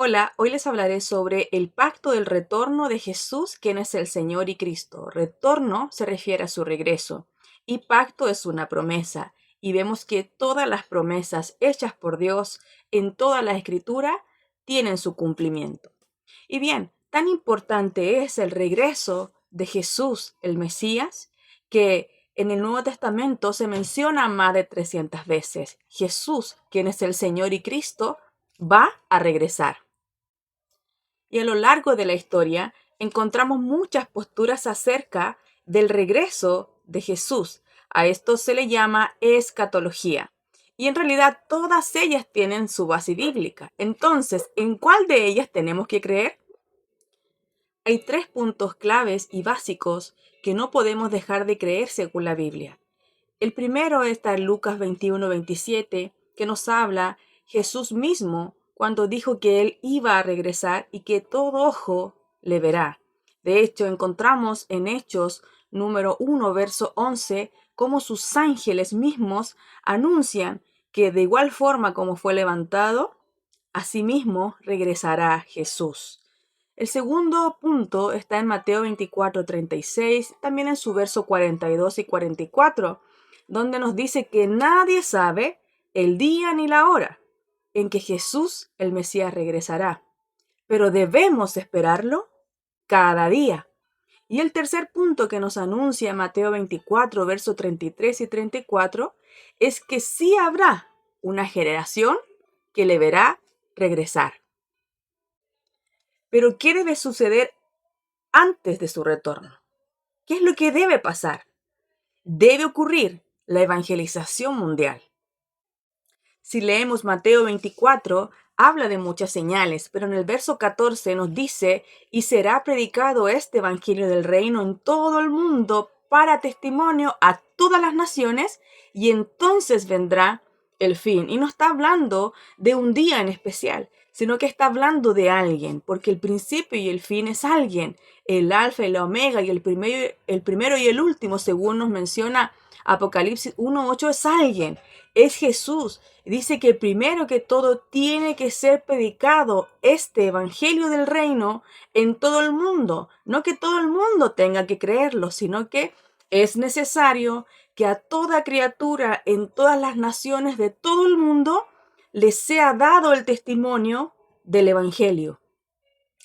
Hola, hoy les hablaré sobre el pacto del retorno de Jesús, quien es el Señor y Cristo. Retorno se refiere a su regreso y pacto es una promesa. Y vemos que todas las promesas hechas por Dios en toda la Escritura tienen su cumplimiento. Y bien, tan importante es el regreso de Jesús, el Mesías, que en el Nuevo Testamento se menciona más de 300 veces. Jesús, quien es el Señor y Cristo, va a regresar. Y a lo largo de la historia encontramos muchas posturas acerca del regreso de Jesús. A esto se le llama escatología. Y en realidad todas ellas tienen su base bíblica. Entonces, ¿en cuál de ellas tenemos que creer? Hay tres puntos claves y básicos que no podemos dejar de creer según la Biblia. El primero está en Lucas 21-27, que nos habla Jesús mismo cuando dijo que Él iba a regresar y que todo ojo le verá. De hecho, encontramos en Hechos número 1, verso 11, cómo sus ángeles mismos anuncian que de igual forma como fue levantado, asimismo regresará Jesús. El segundo punto está en Mateo 24-36, también en su verso 42 y 44, donde nos dice que nadie sabe el día ni la hora en que Jesús, el Mesías, regresará, pero debemos esperarlo cada día. Y el tercer punto que nos anuncia Mateo 24, verso 33 y 34, es que sí habrá una generación que le verá regresar. Pero ¿qué debe suceder antes de su retorno? ¿Qué es lo que debe pasar? Debe ocurrir la evangelización mundial. Si leemos Mateo 24, habla de muchas señales, pero en el verso 14 nos dice, y será predicado este evangelio del reino en todo el mundo para testimonio a todas las naciones, y entonces vendrá el fin. Y no está hablando de un día en especial, sino que está hablando de alguien, porque el principio y el fin es alguien, el alfa y la omega, y el primero y el último, según nos menciona Apocalipsis 1:8, es alguien, es Jesús. Dice que primero que todo tiene que ser predicado este evangelio del reino en todo el mundo. No que todo el mundo tenga que creerlo, sino que es necesario que a toda criatura en todas las naciones de todo el mundo les sea dado el testimonio del evangelio.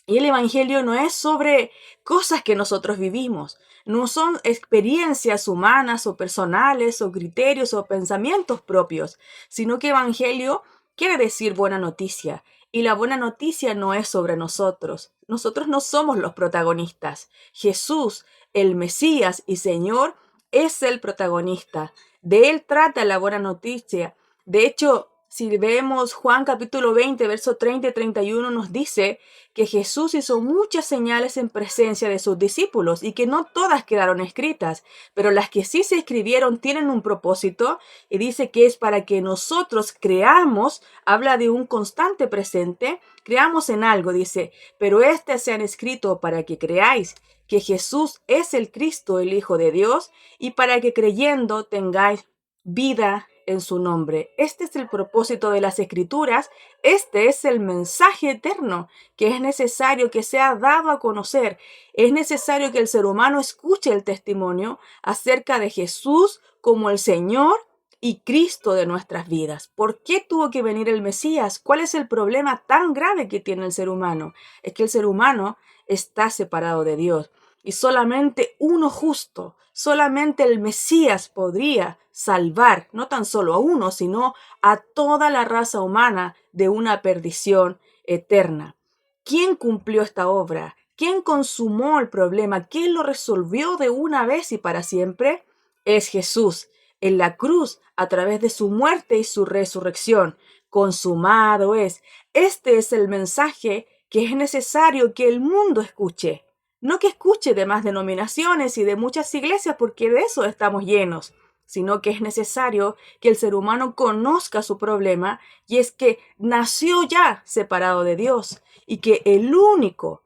Y el evangelio no es sobre cosas que nosotros vivimos, no son experiencias humanas o personales o criterios o pensamientos propios, sino que evangelio quiere decir buena noticia. Y la buena noticia no es sobre nosotros. Nosotros no somos los protagonistas. Jesús, el Mesías y Señor, es el protagonista. De él trata la buena noticia. De hecho, si vemos Juan capítulo 20, verso 30 y 31, nos dice que Jesús hizo muchas señales en presencia de sus discípulos y que no todas quedaron escritas, pero las que sí se escribieron tienen un propósito y dice que es para que nosotros creamos, habla de un constante presente, creamos en algo, dice, pero estas se han escrito para que creáis que Jesús es el Cristo, el Hijo de Dios, y para que creyendo tengáis vida en su nombre. Este es el propósito de las Escrituras, este es el mensaje eterno que es necesario que sea dado a conocer. Es necesario que el ser humano escuche el testimonio acerca de Jesús como el Señor y Cristo de nuestras vidas. ¿Por qué tuvo que venir el Mesías? ¿Cuál es el problema tan grave que tiene el ser humano? Es que el ser humano está separado de Dios. Y solamente uno justo, solamente el Mesías podría salvar no tan solo a uno, sino a toda la raza humana de una perdición eterna. ¿Quién cumplió esta obra? ¿Quién consumó el problema? ¿Quién lo resolvió de una vez y para siempre? Es Jesús, en la cruz, a través de su muerte y su resurrección. Consumado es. Este es el mensaje que es necesario que el mundo escuche. No que escuche de más denominaciones y de muchas iglesias, porque de eso estamos llenos, sino que es necesario que el ser humano conozca su problema, y es que nació ya separado de Dios y que el único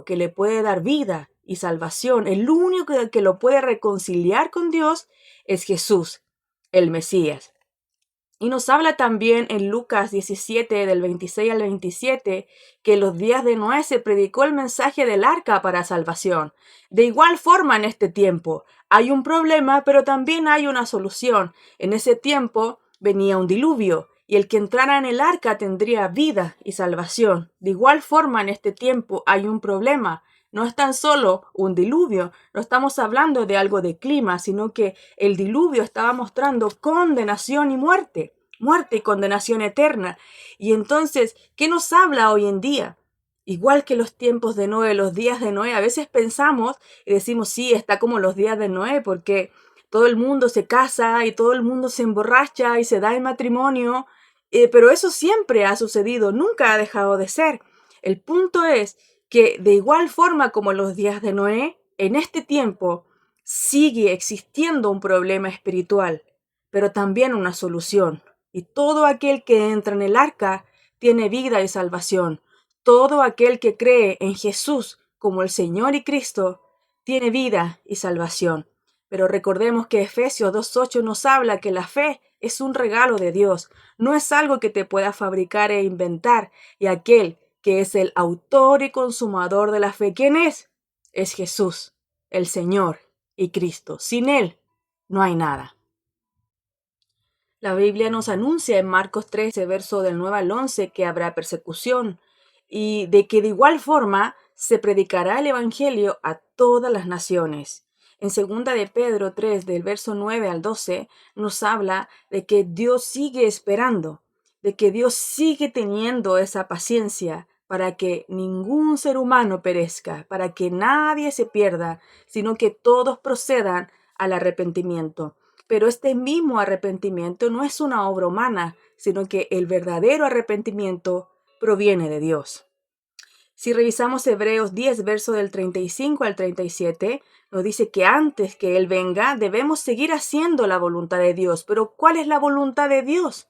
que le puede dar vida y salvación, el único que lo puede reconciliar con Dios es Jesús, el Mesías. Y nos habla también en Lucas 17, del 26 al 27, que en los días de Noé se predicó el mensaje del arca para salvación. De igual forma en este tiempo, hay un problema, pero también hay una solución. En ese tiempo venía un diluvio, y el que entrara en el arca tendría vida y salvación. De igual forma en este tiempo hay un problema. No es tan solo un diluvio, no estamos hablando de algo de clima, sino que el diluvio estaba mostrando condenación y muerte, muerte y condenación eterna. Y entonces, ¿qué nos habla hoy en día? Igual que los tiempos de Noé, los días de Noé, a veces pensamos y decimos, sí, está como los días de Noé, porque todo el mundo se casa y todo el mundo se emborracha y se da el matrimonio, pero eso siempre ha sucedido, nunca ha dejado de ser. El punto es que de igual forma como los días de Noé, en este tiempo sigue existiendo un problema espiritual, pero también una solución. Y todo aquel que entra en el arca tiene vida y salvación. Todo aquel que cree en Jesús como el Señor y Cristo tiene vida y salvación. Pero recordemos que Efesios 2.8 nos habla que la fe es un regalo de Dios, no es algo que te pueda fabricar e inventar, y aquel que es el autor y consumador de la fe, ¿quién es? Es Jesús, el Señor y Cristo. Sin Él no hay nada. La Biblia nos anuncia en Marcos 13, verso del 9 al 11, que habrá persecución y de que de igual forma se predicará el Evangelio a todas las naciones. En segunda de Pedro 3, del verso 9 al 12, nos habla de que Dios sigue esperando, de que Dios sigue teniendo esa paciencia para que ningún ser humano perezca, para que nadie se pierda, sino que todos procedan al arrepentimiento. Pero este mismo arrepentimiento no es una obra humana, sino que el verdadero arrepentimiento proviene de Dios. Si revisamos Hebreos 10, verso del 35 al 37, nos dice que antes que Él venga debemos seguir haciendo la voluntad de Dios. Pero ¿cuál es la voluntad de Dios?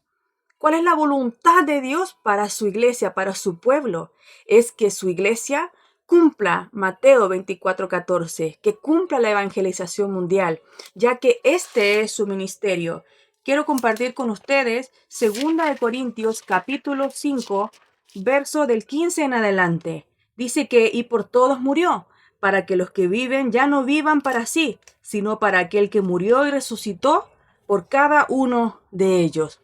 ¿Cuál es la voluntad de Dios para su iglesia, para su pueblo? Es que su iglesia cumpla Mateo 24:14, que cumpla la evangelización mundial, ya que este es su ministerio. Quiero compartir con ustedes 2 Corintios capítulo 5, verso del 15 en adelante. Dice que y por todos murió, para que los que viven ya no vivan para sí, sino para aquel que murió y resucitó por cada uno de ellos.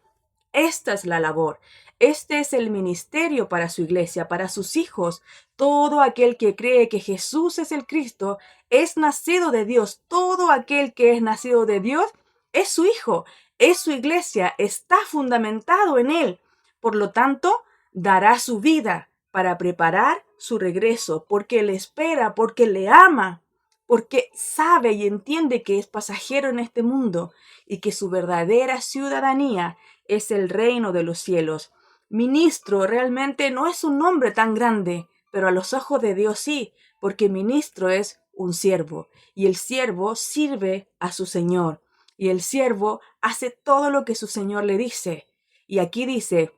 Esta es la labor. Este es el ministerio para su iglesia, para sus hijos. Todo aquel que cree que Jesús es el Cristo es nacido de Dios. Todo aquel que es nacido de Dios es su hijo, es su iglesia, está fundamentado en él. Por lo tanto, dará su vida para preparar su regreso, porque le espera, porque le ama, porque sabe y entiende que es pasajero en este mundo y que su verdadera ciudadanía es el reino de los cielos. Ministro realmente no es un nombre tan grande, pero a los ojos de Dios sí, porque ministro es un siervo, y el siervo sirve a su Señor, y el siervo hace todo lo que su Señor le dice. Y aquí dice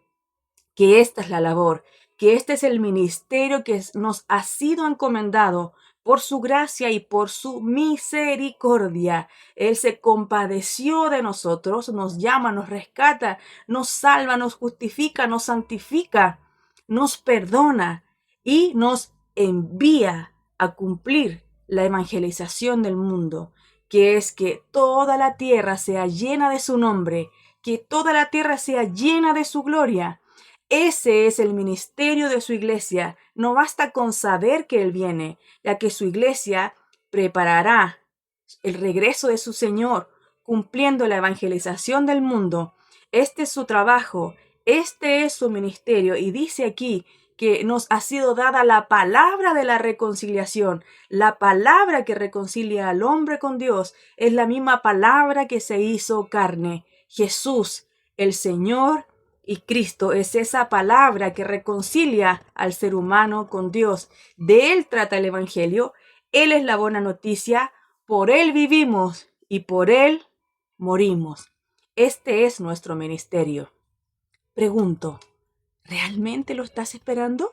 que esta es la labor, que este es el ministerio que nos ha sido encomendado por su gracia y por su misericordia. Él se compadeció de nosotros, nos llama, nos rescata, nos salva, nos justifica, nos santifica, nos perdona y nos envía a cumplir la evangelización del mundo, que es que toda la tierra sea llena de su nombre, que toda la tierra sea llena de su gloria. Ese es el ministerio de su iglesia. No basta con saber que Él viene, ya que su iglesia preparará el regreso de su Señor, cumpliendo la evangelización del mundo. Este es su trabajo, este es su ministerio. Y dice aquí que nos ha sido dada la palabra de la reconciliación. La palabra que reconcilia al hombre con Dios es la misma palabra que se hizo carne. Jesús, el Señor y Cristo es esa palabra que reconcilia al ser humano con Dios. De Él trata el Evangelio. Él es la buena noticia. Por Él vivimos y por Él morimos. Este es nuestro ministerio. Pregunto, ¿realmente lo estás esperando?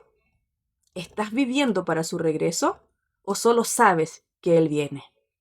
¿Estás viviendo para su regreso? ¿O solo sabes que Él viene?